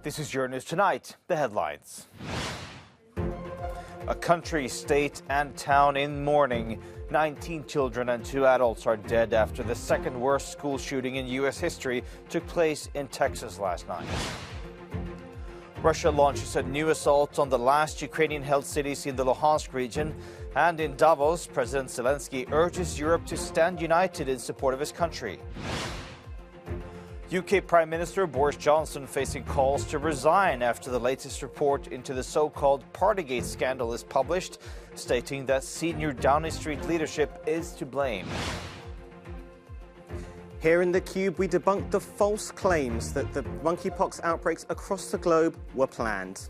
This is Your News Tonight, the headlines. A country, state and town in mourning. 19 children and 2 adults are dead after the second worst school shooting in U.S. history took place in Texas last night. Russia launches a new assault on the last Ukrainian-held cities in the Luhansk region. And in Davos, President Zelensky urges Europe to stand united in support of his country. UK Prime Minister Boris Johnson facing calls to resign after the latest report into the so-called Partygate scandal is published, stating that senior Downing Street leadership is to blame. Here in theCUBE, we debunked the false claims that the monkeypox outbreaks across the globe were planned.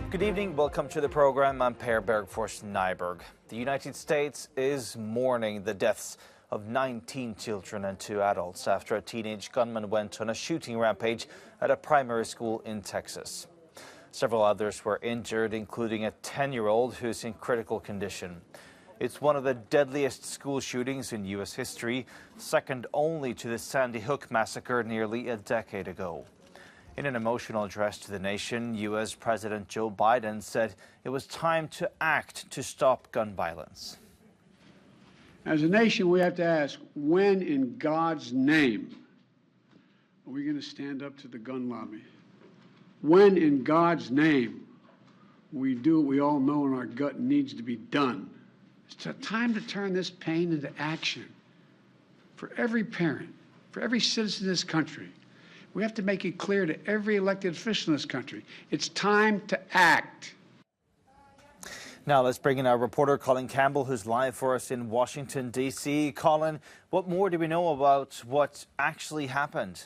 Good evening, welcome to the program. I'm Per Bergfors Nyberg. The United States is mourning the deaths of 19 children and 2 adults after a teenage gunman went on a shooting rampage at a primary school in Texas. Several others were injured, including a 10-year-old who's in critical condition. It's one of the deadliest school shootings in U.S. history, second only to the Sandy Hook massacre nearly a decade ago. In an emotional address to the nation, U.S. President Joe Biden said it was time to act to stop gun violence. As a nation, we have to ask, when in God's name are we going to stand up to the gun lobby? When in God's name we do what we all know in our gut needs to be done? It's time to turn this pain into action. For every parent, for every citizen of this country, we have to make it clear to every elected official in this country, it's time to act. Now let's bring in our reporter Colin Campbell, who's live for us in Washington, D.C. Colin, what more do we know about what actually happened?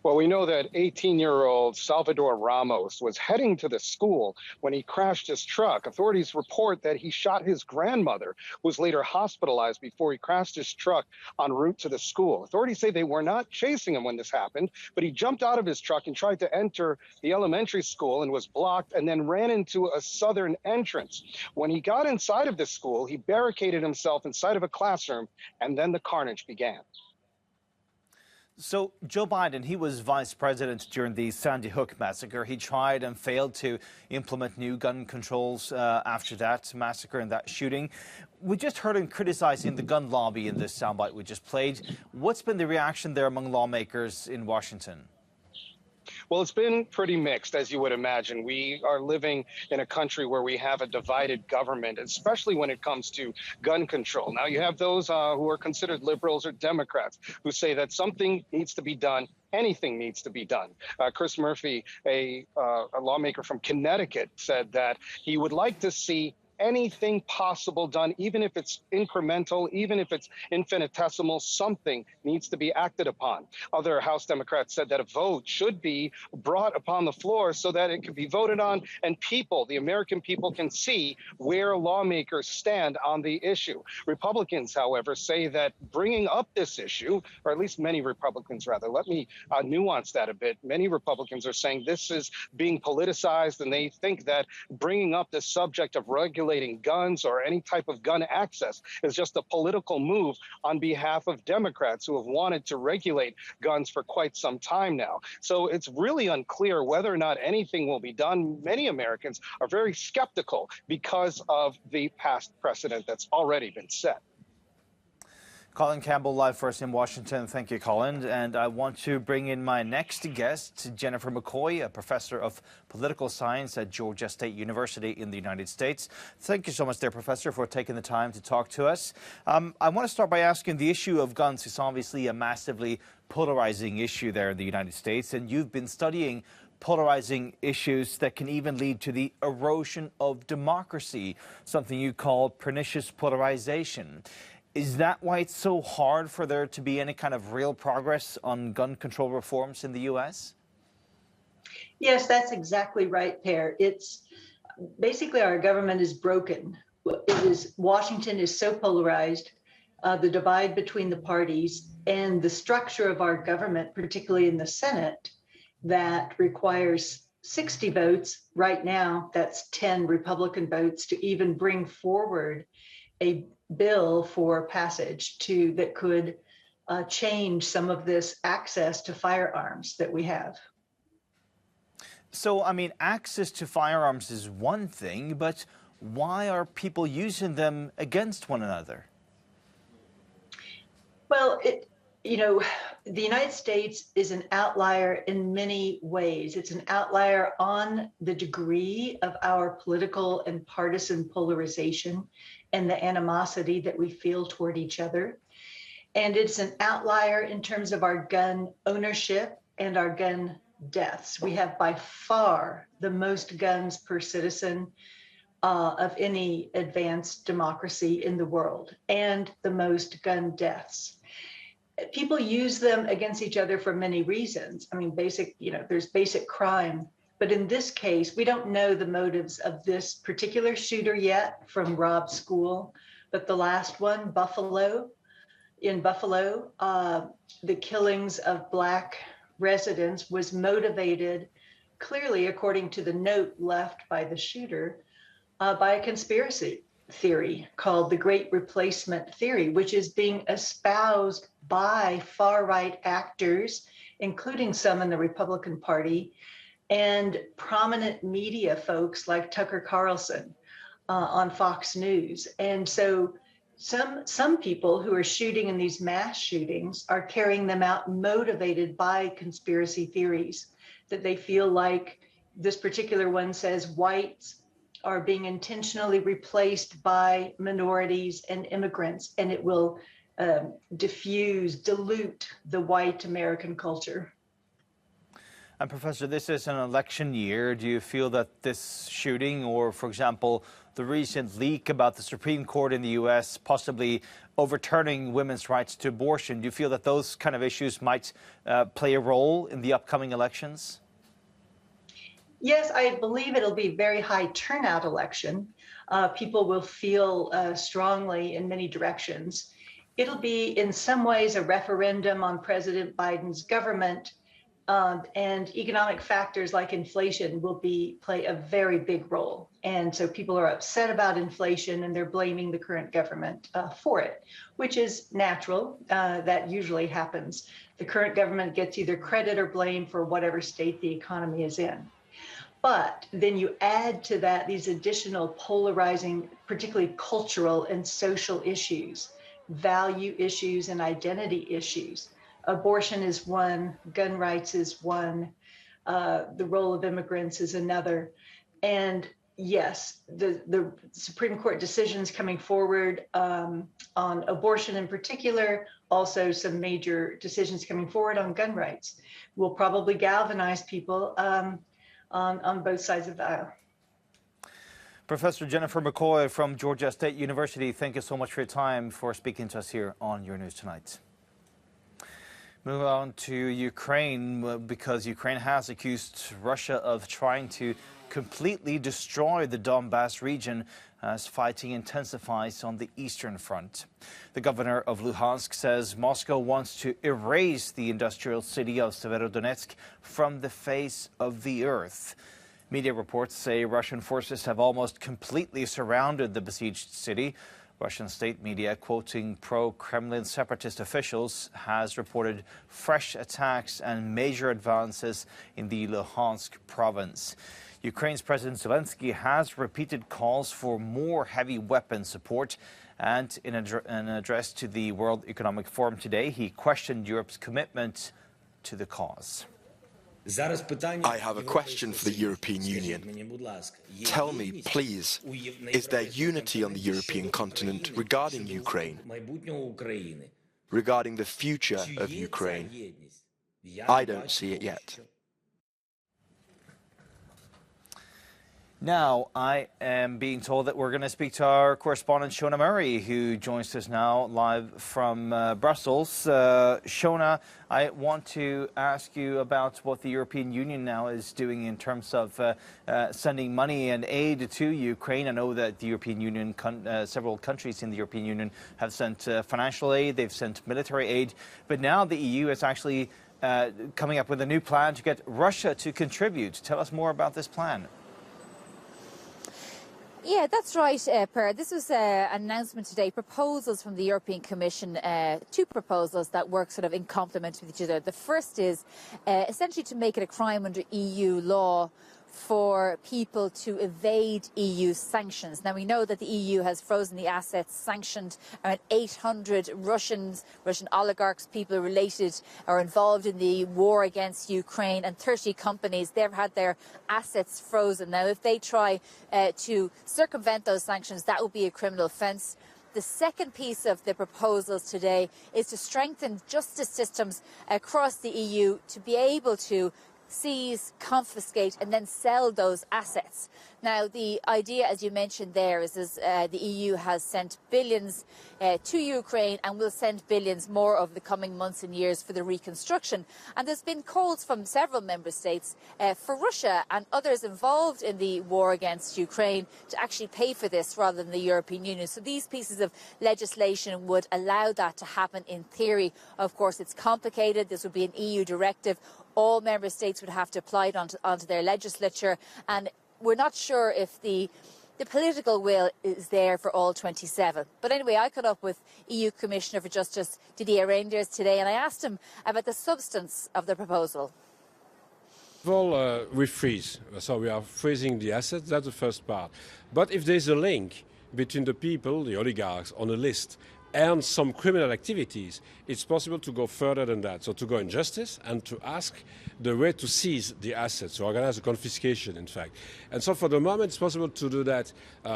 Well, we know that 18-year-old Salvador Ramos was heading to the school when he crashed his truck. Authorities report that he shot his grandmother, who was later hospitalized before he crashed his truck en route to the school. Authorities say they were not chasing him when this happened, but he jumped out of his truck and tried to enter the elementary school and was blocked and then ran into a southern entrance. When he got inside of the school, he barricaded himself inside of a classroom, and then the carnage began. So Joe Biden, he was vice president during the Sandy Hook massacre. He tried and failed to implement new gun controls after that massacre and that shooting. We just heard him criticizing the gun lobby in this soundbite we just played. What's been the reaction there among lawmakers in Washington? Well, it's been pretty mixed, as you would imagine. We are living in a country where we have a divided government, especially when it comes to gun control. Now, you have those who are considered liberals or Democrats who say that something needs to be done. Anything needs to be done. Chris Murphy, a lawmaker from Connecticut, said that he would like to see anything possible done, even if it's incremental, even if it's infinitesimal, something needs to be acted upon. Other House Democrats said that a vote should be brought upon the floor so that it can be voted on and people, the American people, can see where lawmakers stand on the issue. Republicans, however, say that bringing up this issue, or at least many Republicans rather, let me nuance that a bit. Many Republicans are saying this is being politicized, and they think that bringing up the subject of regulating guns or any type of gun access is just a political move on behalf of Democrats who have wanted to regulate guns for quite some time now. So it's really unclear whether or not anything will be done. Many Americans are very skeptical because of the past precedent that's already been set. Colin Campbell live for us in Washington. Thank you, Colin. And I want to bring in my next guest, Jennifer McCoy, a professor of political science at Georgia State University in the United States. Thank you so much there, Professor, for taking the time to talk to us. I want to start by asking, the issue of guns is obviously a massively polarizing issue there in the United States, and you've been studying polarizing issues that can even lead to the erosion of democracy, something you call pernicious polarization. Is that why it's so hard for there to be any kind of real progress on gun control reforms in the U.S.? Yes, that's exactly right, Per. It's basically our government is broken. Washington is so polarized, the divide between the parties and the structure of our government, particularly in the Senate, that requires 60 votes. Right now, that's 10 Republican votes to even bring forward a bill for passage that could change some of this access to firearms that we have. So, I mean, access to firearms is one thing, but why are people using them against one another? Well, the United States is an outlier in many ways. It's an outlier on the degree of our political and partisan polarization and the animosity that we feel toward each other. And it's an outlier in terms of our gun ownership and our gun deaths. We have by far the most guns per citizen of any advanced democracy in the world, and the most gun deaths. People use them against each other for many reasons. I mean, there's basic crime. But in this case, we don't know the motives of this particular shooter yet from Rob's school. But the last one, in Buffalo, the killings of Black residents was motivated clearly, according to the note left by the shooter, by a conspiracy theory called the Great Replacement Theory, which is being espoused by far-right actors, including some in the Republican Party, and prominent media folks like Tucker Carlson on Fox News. And so some people who are shooting in these mass shootings are carrying them out motivated by conspiracy theories, that they feel like this particular one says whites are being intentionally replaced by minorities and immigrants, and it will dilute the white American culture. And Professor, this is an election year. Do you feel that this shooting, or for example, the recent leak about the Supreme Court in the US possibly overturning women's rights to abortion, do you feel that those kind of issues might play a role in the upcoming elections? Yes, I believe it'll be a very high turnout election. People will feel strongly in many directions. It'll be in some ways a referendum on President Biden's government, and economic factors like inflation will play a very big role. And so people are upset about inflation and they're blaming the current government for it, which is natural. That usually happens. The current government gets either credit or blame for whatever state the economy is in. But then you add to that these additional polarizing, particularly cultural and social issues, value issues and identity issues. Abortion is one, gun rights is one, the role of immigrants is another. And yes, the Supreme Court decisions coming forward on abortion in particular, also some major decisions coming forward on gun rights, will probably galvanize people on both sides of the aisle. Professor Jennifer McCoy from Georgia State University, thank you so much for your time, for speaking to us here on Your News Tonight. Move on to Ukraine, because Ukraine has accused Russia of trying to completely destroy the Donbass region as fighting intensifies on the Eastern Front. The governor of Luhansk says Moscow wants to erase the industrial city of Severodonetsk from the face of the earth. Media reports say Russian forces have almost completely surrounded the besieged city. Russian state media, quoting pro-Kremlin separatist officials, has reported fresh attacks and major advances in the Luhansk province. Ukraine's President Zelensky has repeated calls for more heavy weapon support, and in an address to the World Economic Forum today, he questioned Europe's commitment to the cause. I have a question for the European Union. Tell me, please, is there unity on the European continent regarding Ukraine? Regarding the future of Ukraine? I don't see it yet. Now, I am being told that we're going to speak to our correspondent, Shona Murray, who joins us now live from Brussels. Shona, I want to ask you about what the European Union now is doing in terms of sending money and aid to Ukraine. I know that the European Union, several countries in the European Union have sent financial aid, they've sent military aid, but now the EU is actually coming up with a new plan to get Russia to contribute. Tell us more about this plan. Yeah, that's right, Per. This was an announcement today, proposals from the European Commission, two proposals that work sort of in complement with each other. The first is essentially to make it a crime under EU law for people to evade EU sanctions. Now, we know that the EU has frozen the assets, sanctioned around 800 Russian oligarchs, people related or involved in the war against Ukraine, and 30 companies. They've had their assets frozen. Now, if they try to circumvent those sanctions, that will be a criminal offence. The second piece of the proposals today is to strengthen justice systems across the EU to be able to seize, confiscate and then sell those assets. Now, the idea, as you mentioned there, is the EU has sent billions to Ukraine and will send billions more over the coming months and years for the reconstruction. And there's been calls from several member states for Russia and others involved in the war against Ukraine to actually pay for this rather than the European Union. So these pieces of legislation would allow that to happen in theory. Of course, it's complicated. This would be an EU directive. All member states would have to apply it onto their legislature, and we're not sure if the political will is there for all 27. But anyway, I caught up with EU Commissioner for Justice Didier Reynders today, and I asked him about the substance of the proposal. Well, we freeze. So we are freezing the assets. That's the first part. But if there's a link between the people, the oligarchs, on a list and some criminal activities, it's possible to go further than that. So to go in justice and to ask the way to seize the assets, to organize a confiscation, in fact. And so for the moment, it's possible to do that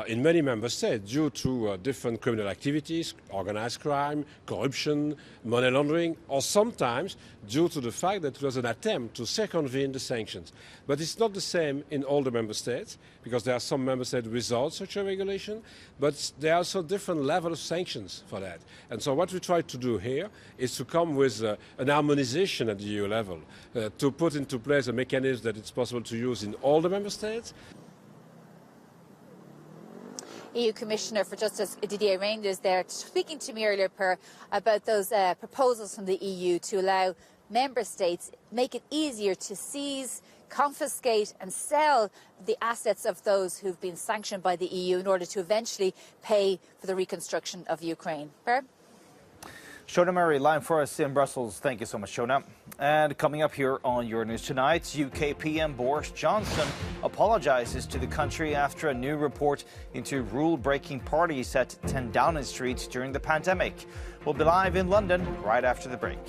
in many member states due to different criminal activities, organized crime, corruption, money laundering, or sometimes due to the fact that it was an attempt to circumvent the sanctions. But it's not the same in all the member states, because there are some member states without such a regulation, but there are also different levels of sanctions for that. And so what we try to do here is to come with an harmonization at the EU level, to put into place a mechanism that it's possible to use in all the member states. EU Commissioner for Justice Didier Reynders there speaking to me earlier, Per, about those proposals from the EU to allow member states, make it easier to seize, confiscate and sell the assets of those who've been sanctioned by the EU in order to eventually pay for the reconstruction of Ukraine. Per? Shona Murray, live for us in Brussels. Thank you so much, Shona. And coming up here on Euronews Tonight, UK PM Boris Johnson apologises to the country after a new report into rule-breaking parties at 10 Downing Street during the pandemic. We'll be live in London right after the break.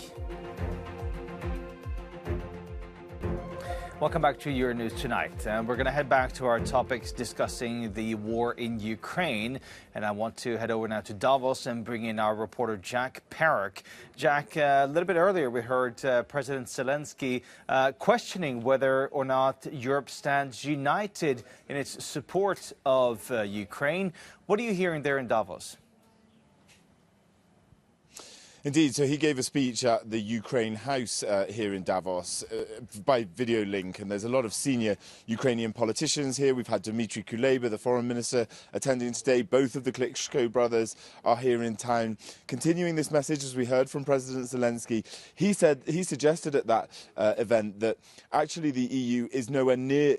Welcome back to Euronews Tonight. And we're going to head back to our topics discussing the war in Ukraine. And I want to head over now to Davos and bring in our reporter Jack Perrick. Jack, a little bit earlier we heard President Zelensky questioning whether or not Europe stands united in its support of Ukraine. What are you hearing there in Davos? Indeed, so he gave a speech at the Ukraine House here in Davos by video link, and there's a lot of senior Ukrainian politicians here. We've had Dmitry Kuleba, the foreign minister, attending today. Both of the Klitschko brothers are here in town. Continuing this message, as we heard from President Zelensky, he suggested at that event that actually the EU is nowhere near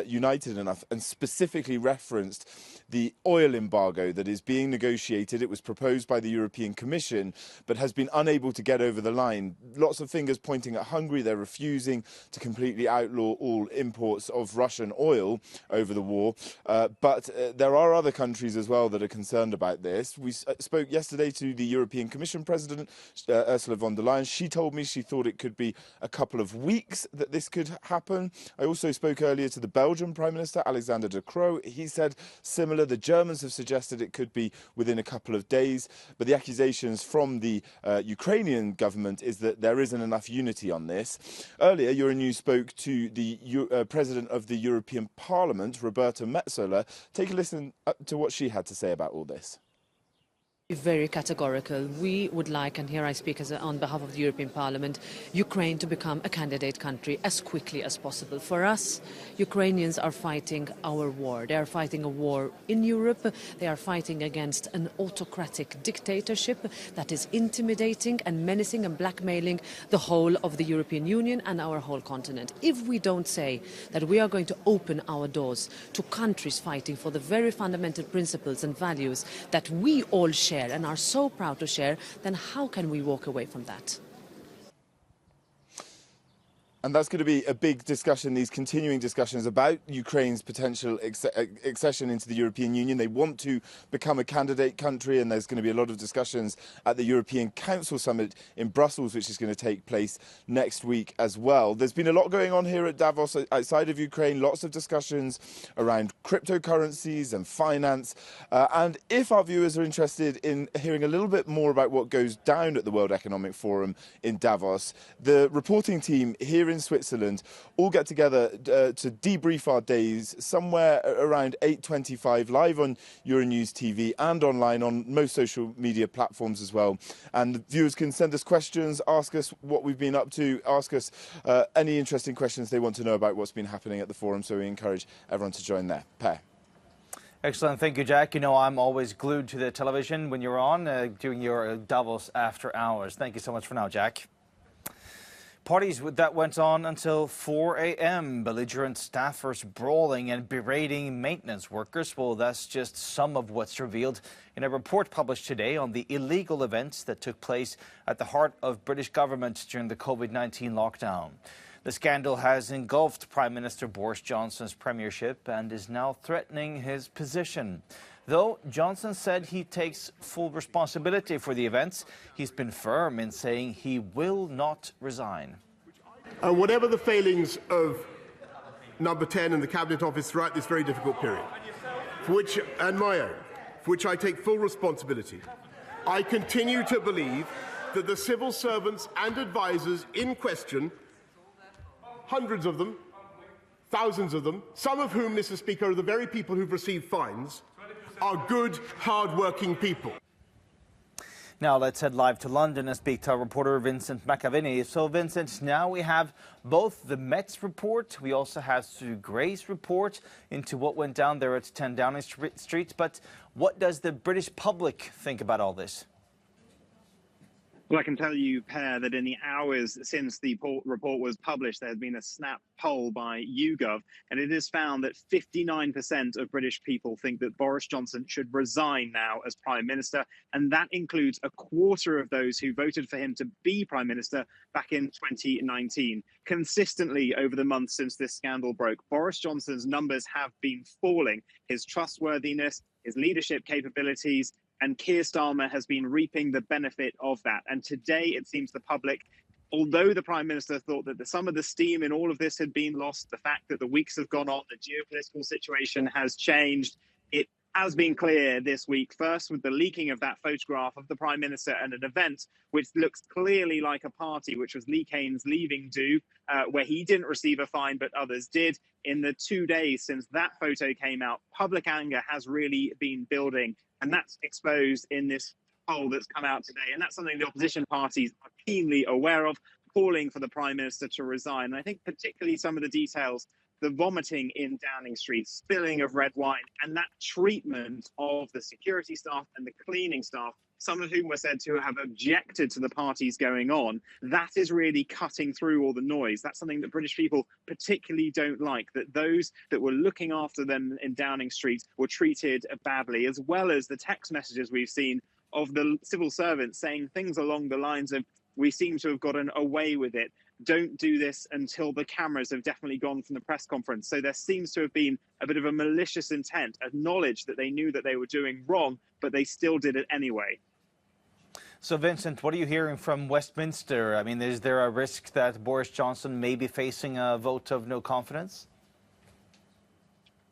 united enough, and specifically referenced the oil embargo that is being negotiated. It was proposed by the European Commission, but has been unable to get over the line. Lots of fingers pointing at Hungary. They're refusing to completely outlaw all imports of Russian oil over the war. But there are other countries as well that are concerned about this. We spoke yesterday to the European Commission President, Ursula von der Leyen. She told me she thought it could be a couple of weeks that this could happen. I also spoke earlier to the Belgian Prime Minister, Alexander De Croo. He said similar. The Germans have suggested it could be within a couple of days. But the accusations from the Ukrainian government is that there isn't enough unity on this. Earlier, Euronews spoke to the President of the European Parliament, Roberta Metsola. Take a listen to what she had to say about all this. Very categorical. We would like, and here I speak on behalf of the European Parliament, Ukraine to become a candidate country as quickly as possible. For us, Ukrainians are fighting our war. They are fighting a war in Europe. They are fighting against an autocratic dictatorship that is intimidating and menacing and blackmailing the whole of the European Union and our whole continent. If we don't say that we are going to open our doors to countries fighting for the very fundamental principles and values that we all share and are so proud to share, then how can we walk away from that? And that's going to be a big discussion, these continuing discussions about Ukraine's potential accession into the European Union. They want to become a candidate country, and there's going to be a lot of discussions at the European Council Summit in Brussels, which is going to take place next week as well. There's been a lot going on here at Davos outside of Ukraine, lots of discussions around cryptocurrencies and finance. And if our viewers are interested in hearing a little bit more about what goes down at the World Economic Forum in Davos, the reporting team here in Switzerland all get together to debrief our days somewhere around 8:25 live on Euronews TV and online on most social media platforms as well. And viewers can send us questions, ask us what we've been up to, ask us any interesting questions they want to know about what's been happening at the forum. So we encourage everyone to join there. Per. Excellent. Thank you, Jack. You know, I'm always glued to the television when you're on doing your Davos after hours. Thank you so much for now, Jack. Parties that went on until 4 a.m. Belligerent staffers brawling and berating maintenance workers. Well, that's just some of what's revealed in a report published today on the illegal events that took place at the heart of British government during the COVID-19 lockdown. The scandal has engulfed Prime Minister Boris Johnson's premiership and is now threatening his position. Though Johnson said he takes full responsibility for the events, he's been firm in saying he will not resign. And whatever the failings of number 10 and the Cabinet Office throughout this very difficult period, and my own, for which I take full responsibility, I continue to believe that the civil servants and advisers in question, hundreds of them, thousands of them, some of whom, Mr. Speaker, are the very people who've received fines, are good, hard-working people. Now let's head live to London and speak to our reporter Vincent McAviney. So Vincent, now we have both the Met's report, we also have Sue Gray's report into what went down there at 10 Downing Street. But what does the British public think about all this? Well, I can tell you, Per, that in the hours since the report was published, there has been a snap poll by YouGov, and it has found that 59% of British people think that Boris Johnson should resign now as Prime Minister, and that includes a quarter of those who voted for him to be Prime Minister back in 2019. Consistently over the months since this scandal broke, Boris Johnson's numbers have been falling. His trustworthiness, his leadership capabilities, and Keir Starmer has been reaping the benefit of that. And today, it seems the public, although the Prime Minister thought that some of the steam in all of this had been lost, the fact that the weeks have gone on, the geopolitical situation has changed, it has been clear this week, first with the leaking of that photograph of the Prime Minister at an event, which looks clearly like a party, which was Lee Kane's leaving do, where he didn't receive a fine, but others did. In the 2 days since that photo came out, public anger has really been building. And that's exposed in this poll that's come out today. And that's something the opposition parties are keenly aware of, calling for the Prime Minister to resign. And I think particularly some of the details, the vomiting in Downing Street, spilling of red wine, and that treatment of the security staff and the cleaning staff, some of whom were said to have objected to the parties going on, that is really cutting through all the noise. That's something that British people particularly don't like, that those that were looking after them in Downing Street were treated badly, as well as the text messages we've seen of the civil servants saying things along the lines of, we seem to have gotten away with it. Don't do this until the cameras have definitely gone from the press conference. So there seems to have been a bit of a malicious intent, acknowledged that they knew that they were doing wrong, but they still did it anyway. So, Vincent, what are you hearing from Westminster? I mean, is there a risk that Boris Johnson may be facing a vote of no confidence?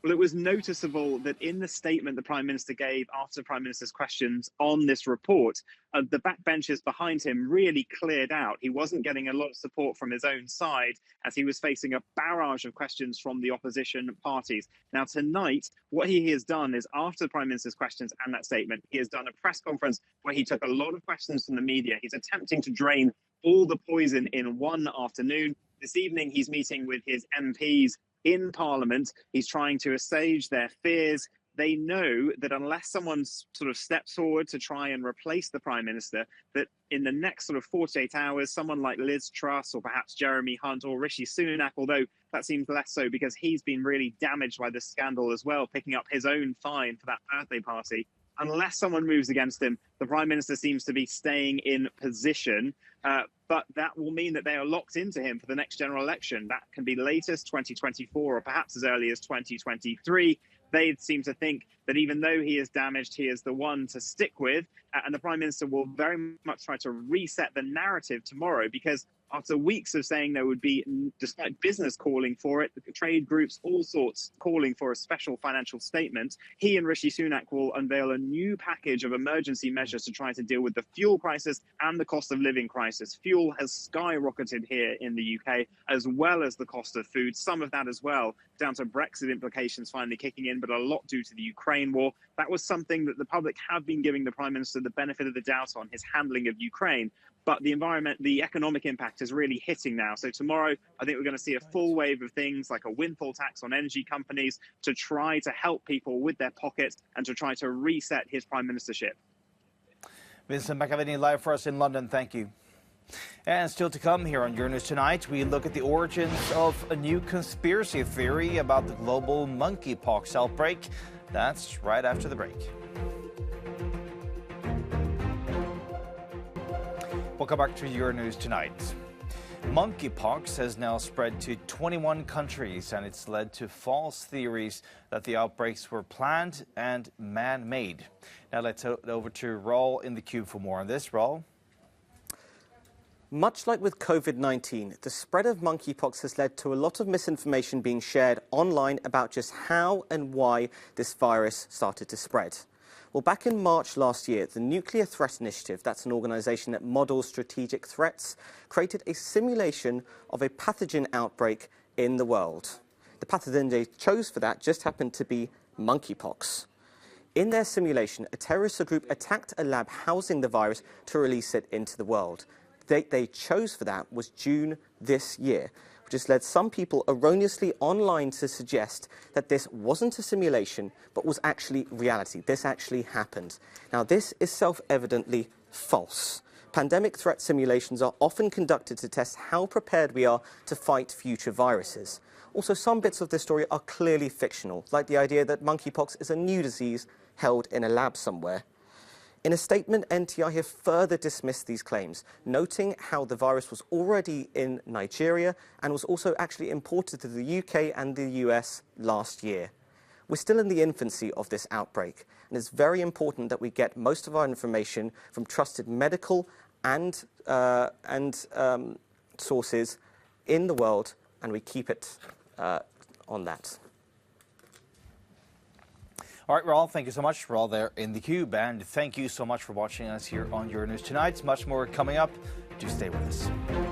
Well, it was noticeable that in the statement the Prime Minister gave after the Prime Minister's questions on this report, the backbenchers behind him really cleared out. He wasn't getting a lot of support from his own side as he was facing a barrage of questions from the opposition parties. Now, tonight, what he has done is after the Prime Minister's questions and that statement, he has done a press conference where he took a lot of questions from the media. He's attempting to drain all the poison in one afternoon. This evening, he's meeting with his MPs in Parliament. He's trying to assuage their fears. They know that unless someone sort of steps forward to try and replace the Prime Minister, that in the next sort of 48 hours, someone like Liz Truss or perhaps Jeremy Hunt or Rishi Sunak, although that seems less so because he's been really damaged by this scandal as well, picking up his own fine for that birthday party. Unless someone moves against him, the Prime Minister seems to be staying in position. But that will mean that they are locked into him for the next general election. That can be latest 2024 or perhaps as early as 2023. They seem to think that even though he is damaged, he is the one to stick with. And the Prime Minister will very much try to reset the narrative tomorrow, because after weeks of saying there would be, despite business calling for it, trade groups, all sorts calling for a special financial statement, he and Rishi Sunak will unveil a new package of emergency measures to try to deal with the fuel crisis and the cost of living crisis. Fuel has skyrocketed here in the UK, as well as the cost of food, some of that as well, down to Brexit implications finally kicking in, but a lot due to the Ukraine war. That was something that the public have been giving the Prime Minister the benefit of the doubt on, his handling of Ukraine. But the economic impact is really hitting now. So tomorrow, I think we're going to see a full wave of things like a windfall tax on energy companies to try to help people with their pockets and to try to reset his prime ministership. Vincent McAvenny live for us in London. Thank you. And still to come here on Euronews Tonight, we look at the origins of a new conspiracy theory about the global monkeypox outbreak. That's right after the break. Welcome back to Euronews Tonight. Monkeypox has now spread to 21 countries, and it's led to false theories that the outbreaks were planned and man-made. Now let's head over to Raul in the queue for more on this. Raul? Much like with COVID-19, the spread of monkeypox has led to a lot of misinformation being shared online about just how and why this virus started to spread. Well, back in March last year, the Nuclear Threat Initiative, that's an organisation that models strategic threats, created a simulation of a pathogen outbreak in the world. The pathogen they chose for that just happened to be monkeypox. In their simulation, a terrorist group attacked a lab housing the virus to release it into the world. The date they chose for that was June this year, which has led some people erroneously online to suggest that this wasn't a simulation, but was actually reality. This actually happened. Now, this is self-evidently false. Pandemic threat simulations are often conducted to test how prepared we are to fight future viruses. Also, some bits of this story are clearly fictional, like the idea that monkeypox is a new disease held in a lab somewhere. In a statement, NTI have further dismissed these claims, noting how the virus was already in Nigeria and was also actually imported to the UK and the US last year. We're still in the infancy of this outbreak, and it's very important that we get most of our information from trusted medical and sources in the world, and we keep it on that. All right, Raul, thank you so much. We're all there in the cube, and thank you so much for watching us here on Euronews Tonight. Much more coming up. Do stay with us.